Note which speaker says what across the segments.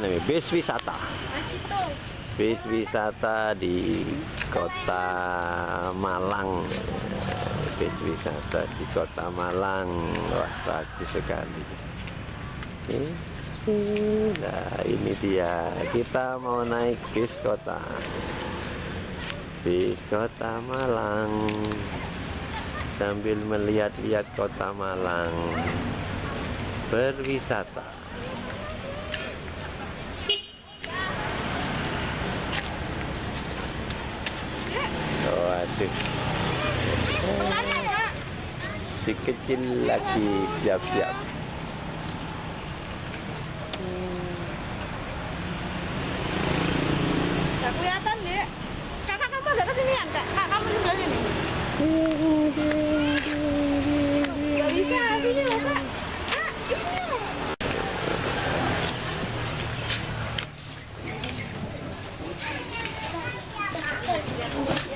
Speaker 1: namanya? Bis wisata. Bis wisata di Kota Malang. Bis wisata di Kota Malang. Wah, bagus sekali. Nah, ini dia. Kita mau naik bis kota. Bis Kota Malang. Sambil melihat-lihat Kota Malang. Berwisata. Waduh. Si kecil lagi siap-siap.
Speaker 2: Nggak kelihatan, Dek. Kakak kamu agak kesinian, Kak. Kak, kamu sebelah sini. Nggak bisa, sini loh, Kak. Kak, ini loh.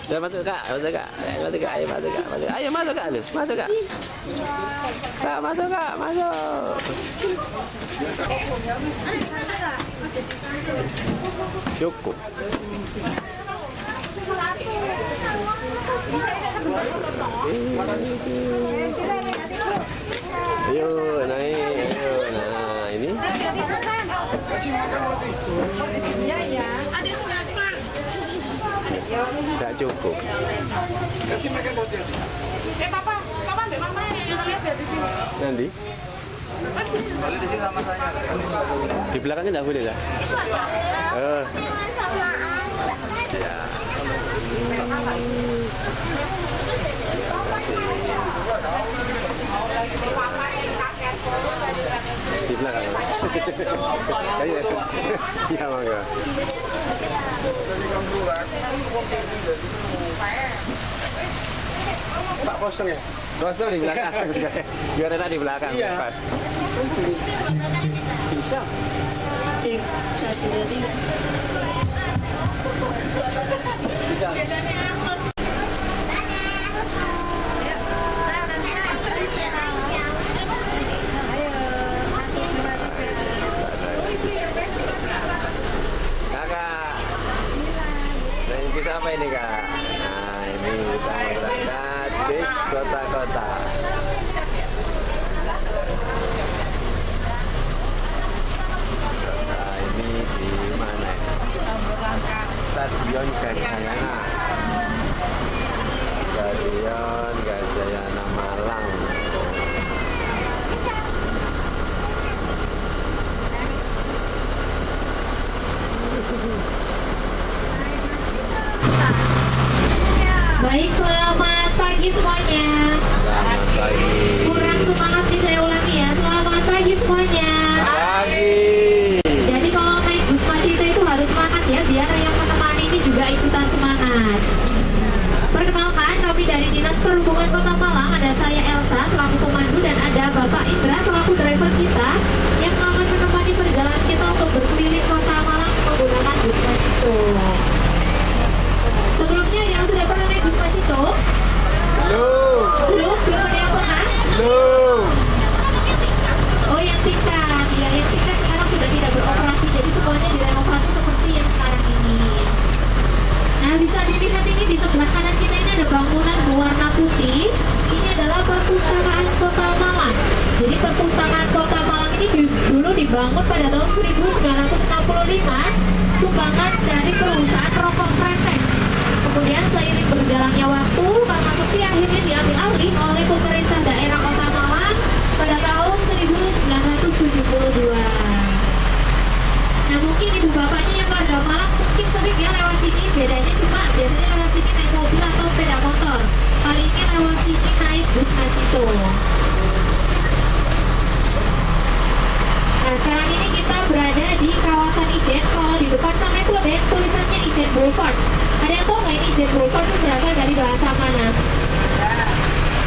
Speaker 1: Sudah masuk Kak, masuk Kak, masuk Kak, ayo masuk Kak, masuk, ayo masuk Kak, masuk Kak, Kak masuk Kak, masuk. Cukup. Ayo naik, ayo, nah ini. Tidak cukup.
Speaker 3: Kasih makan roti.
Speaker 2: Papa ambil mama yang lihat di sini.
Speaker 1: Nanti
Speaker 3: Boleh di sini sama saya.
Speaker 1: di belakangnya tidak boleh ya? Ya. Di belakang. Kayak ya mangga.
Speaker 3: Pak kosong ya?
Speaker 1: Kosong di belakang. Biar enak di belakang.
Speaker 3: Iya.
Speaker 1: Pas.
Speaker 3: Bisa.
Speaker 4: Cek 1, 2, 3.
Speaker 3: Bisa.
Speaker 1: Kakak. Nah, ini bisa apa ini Kak? Nah ini kita mau berangkat bis kota-kota. Nah ini di mana? Stadion Gajayana. Stadion Gajayana Malang.
Speaker 4: Baik, selamat pagi semuanya.
Speaker 1: Selamat pagi.
Speaker 4: Kurang semangat nih, saya ulangi ya. Selamat pagi semuanya.
Speaker 1: Pagi.
Speaker 4: Jadi kalau naik bus Macito itu harus semangat ya, biar yang menemani ini juga ikutan semangat. Perkenalkan, kami dari Dinas Perhubungan Kota Malang. Ada saya Elsa selaku pemandu dan ada Bapak Indra selaku driver kita yang akan menemani perjalanan kita untuk berkeliling Kota Malang menggunakan bus Macito. Sebelumnya yang sudah pernah naik bus Macito?
Speaker 1: Belum.
Speaker 4: Belum ada yang pernah?
Speaker 1: Belum.
Speaker 4: Oh, yang tingkat. Ya, yang tingkat sekarang sudah tidak beroperasi, jadi semuanya direnovasi seperti yang sekarang ini. Nah, bisa dilihat ini di sebelah kanan kita ini ada bangunan berwarna putih. Ini adalah Perpustakaan Kota Malang. Jadi Perpustakaan Kota Malang ini dulu dibangun pada tahun 1965, sumbangan dari perusahaan rokok Kretek. Kemudian seiring berjalannya waktu, karena sepi akhirnya diambil alih oleh pemerintah daerah Kota Malang pada tahun 1972. Nah, mungkin ibu bapaknya yang warga Malang mungkin sering ya lewat sini. Bedanya cuma biasanya lewat sini naik mobil atau sepeda motor. Kali ini lewat sini naik bus Macito. Nah, sekarang ini kita berada di kawasan Ijen. Kalau di depan sana itu ada yang tulisannya Ijen Boulevard. Ada yang tahu nggak ini Ijen Boulevard itu berasal dari bahasa mana?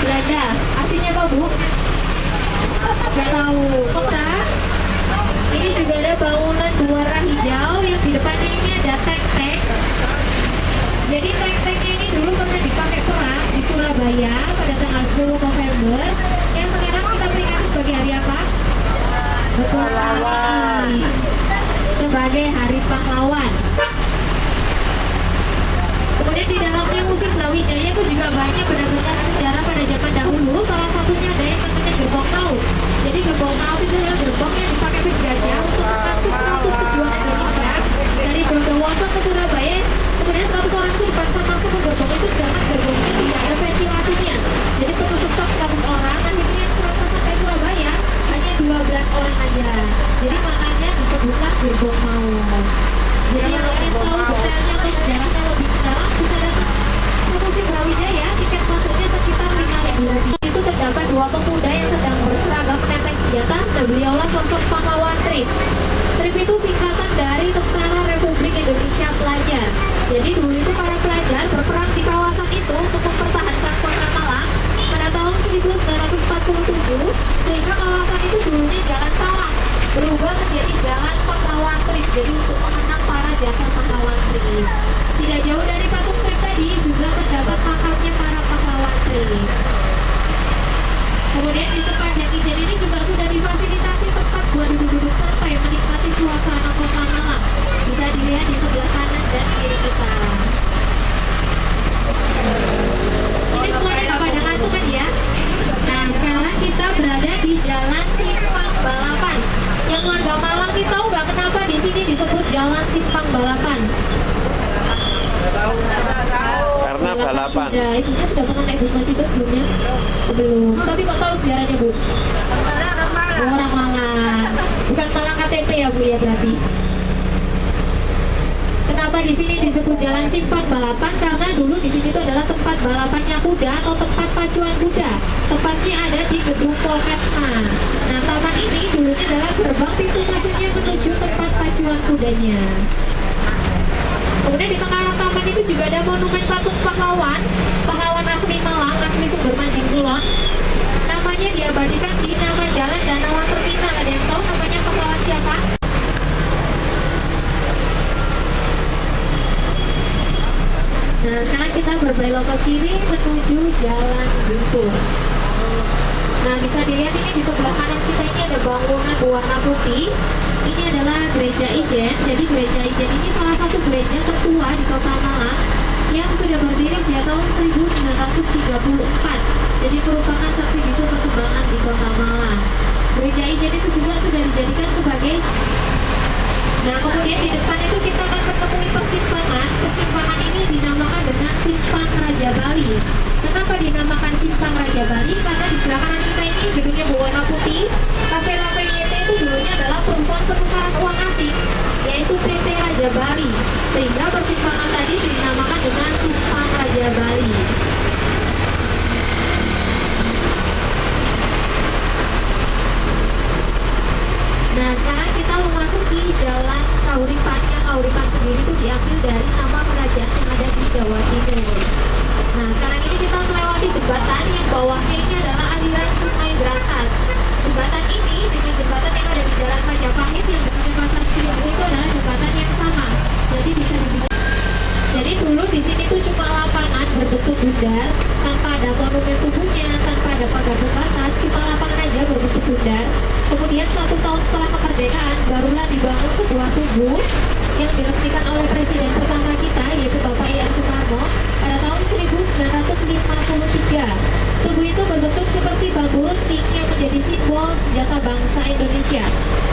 Speaker 4: Belanda. Artinya apa, Bu? Nggak tahu. Kota. Ini juga ada bangunan berwarna hijau yang di depannya ini ada tank-tank. Jadi tank-tanknya ini dulu pernah dipakai perang di Surabaya pada tanggal 10 November yang sekarang kita peringati sebagai hari apa? Betul sekali. sebagai Hari Pahlawan. Kemudian di dalamnya Museum Brawijaya itu juga banyak benda-benda sejarah pada zaman dahulu. Salah satunya ada yang namanya gerbong maut. Jadi gerbong maut itu adalah gerbong yang dipakai penjajah untuk mengangkut 100 pejuang Indonesia dari Bondowoso ke Surabaya. Kemudian 100 orang itu dipaksa masuk ke gerbong itu, sedangkan gerbongnya tidak ada ventilasinya. Jadi penuh sesak 100 orang. Akhirnya yang selamat sampai Surabaya hanya 12 orang aja. Jadi makanya disebutlah gerbong maut. Jadi yang ingin tahu detailnya atau sejarahnya lebih dalam bisa datang ke Museum Brawijaya. Tiket masuknya sekitar Rp5.000. Itu terdapat dua pemuda yang sedang berseragam menenteng senjata dan beliaulah sosok pahlawan TRIP. TRIP itu singkatan dari Tentara Republik Indonesia Pelajar. Jadi dulu itu para pelajar berperang di kawasan itu untuk mempertahankan Kota Malang pada tahun 1947, sehingga kawasan itu dulunya jalan salah berubah menjadi jalan pahlawan TRIP. Jadi untuk mengenang para jasa pahlawan TRIP. Tidak jauh dari patung TRIP tadi juga terdapat makamnya para pahlawan TRIP. Kemudian di sepanjang Ijen ini juga sudah difasilitasi tempat buat duduk-duduk santai menikmati suasana Kota Malang. Bisa dilihat di sebelah kanan dan kiri kita. Ini semuanya gak pada ngantuk kan ya? Nah sekarang kita berada di Jalan Simpang Balapan. Yang warga Malang nih tahu nggak kenapa di sini disebut Jalan Simpang Balapan?
Speaker 1: Karena balapan.
Speaker 4: Kuda. Ibunya sudah pernah naik bus Macito sebelumnya? Belum. Tapi kok tahu sejarahnya Bu? Orang Malang. Bukan Malang KTP ya Bu ya berarti. Kenapa di sini disebut Jalan Simpang Balapan? Karena dulu di sini itu adalah tempat balapannya kuda atau tempat pacuan kuda. Tempatnya ada di gedung Polkesma. Nah, taman ini dulunya adalah gerbang pintu masuknya menuju tempat pacuan kudanya. Kemudian di tengah taman itu juga ada monumen patung pahlawan, pahlawan asli Malang, asli Sumber Manjing Kulon. Namanya diabadikan di nama jalan dan nama terminal. Ada yang tahu namanya pahlawan siapa? Nah, sekarang kita berbelok ke kiri menuju Jalan Guntur. Nah, bisa dilihat ini di sebelah kanan kita ini ada bangunan berwarna putih. Ini adalah Gereja Ijen. Jadi Gereja Ijen ini salah satu gereja tertua di Kota Malang yang sudah berdiri sejak tahun 1934. Jadi merupakan saksi bisu perkembangan di Kota Malang. Gereja Ijen itu juga sudah dijadikan sebagai. Nah, kemudian di depan itu kita akan menemui persimpangan. Persimpangan ini dinamakan dengan Simpang Raja Bali. Kenapa dinamakan Simpang Raja Bali? Karena di sebelah kanan kita ini gedungnya berwarna putih. Cafe Lafayette itu dulunya adalah perusahaan penukaran uang asing, yaitu PT Raja Bali. Sehingga persimpangan tadi dinamakan dengan Simpang Raja Bali. Nah, sekarang kita memasuki Jalan Kauripan. Yang Kauripan sendiri itu diambil dari nama kerajaan yang ada di Jawa Timur. Nah, sekarang ini kita melewati jembatan yang bawahnya ini adalah aliran Sungai Brantas. Jembatan ini dengan jembatan yang ada di Jalan Majapahit yang dekat Pasar Sepuluh itu adalah jembatan yang sama. Jadi bisa dibilang. Jadi dulu di sini tuh cuma lapangan berbentuk bundar, tanpa ada monumen tubuhnya, tanpa ada pagar pembatas, cuma lapangan aja berbentuk bundar. Kemudian 1 tahun setelah kemerdekaan, barulah dibangun sebuah tugu yang diresmikan oleh presiden pertama kita, yaitu Bapak I.R. Soekarno, pada tahun 1953. Tugu itu berbentuk seperti bambu runcing yang menjadi simbol senjata bangsa Indonesia.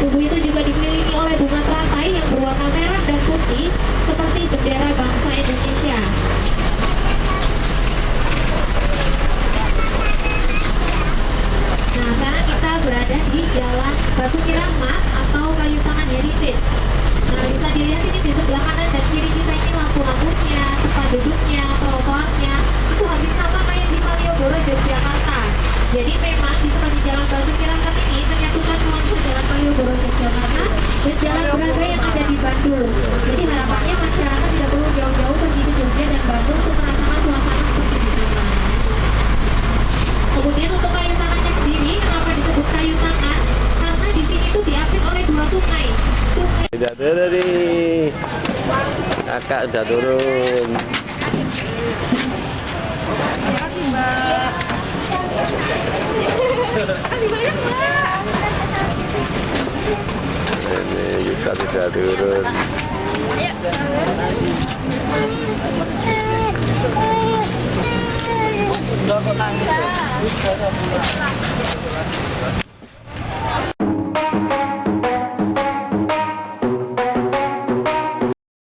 Speaker 4: Tugu itu juga dikelilingi oleh bunga teratai yang berwarna merah dan putih, seperti bendera bangsa Indonesia. Nah, sekarang kita berada di Jalan Basuki Rahmat atau Kayu Tangan Heritage. Nah, bisa dilihat ini di sebelah kanan dan kiri kita ini lampu-lampunya, tempat duduknya, trotoarnya itu hampir sama kayak di Malioboro, Yogyakarta. Jadi memang di sepanjang Jalan Basuki Rahmat ini menyatukan nuansa Jalan Malioboro, Yogyakarta dan Jalan Braga yang ada di Bandung. Jadi harapannya masyarakat tidak perlu jauh-jauh pergi ke Jogja dan Bandung untuk merasakan suasana seperti di sana. Kemudian untuk kayu tangannya sendiri, kenapa disebut kayu tangan? Karena di sini tuh diapit oleh 2 sungai. Sungai.
Speaker 1: Udah turun nih. Kakak udah turun.
Speaker 2: Makasih Mbak. Makasih banyak Mbak.
Speaker 1: Ini juga Kok bisa turun?
Speaker 2: Ayo.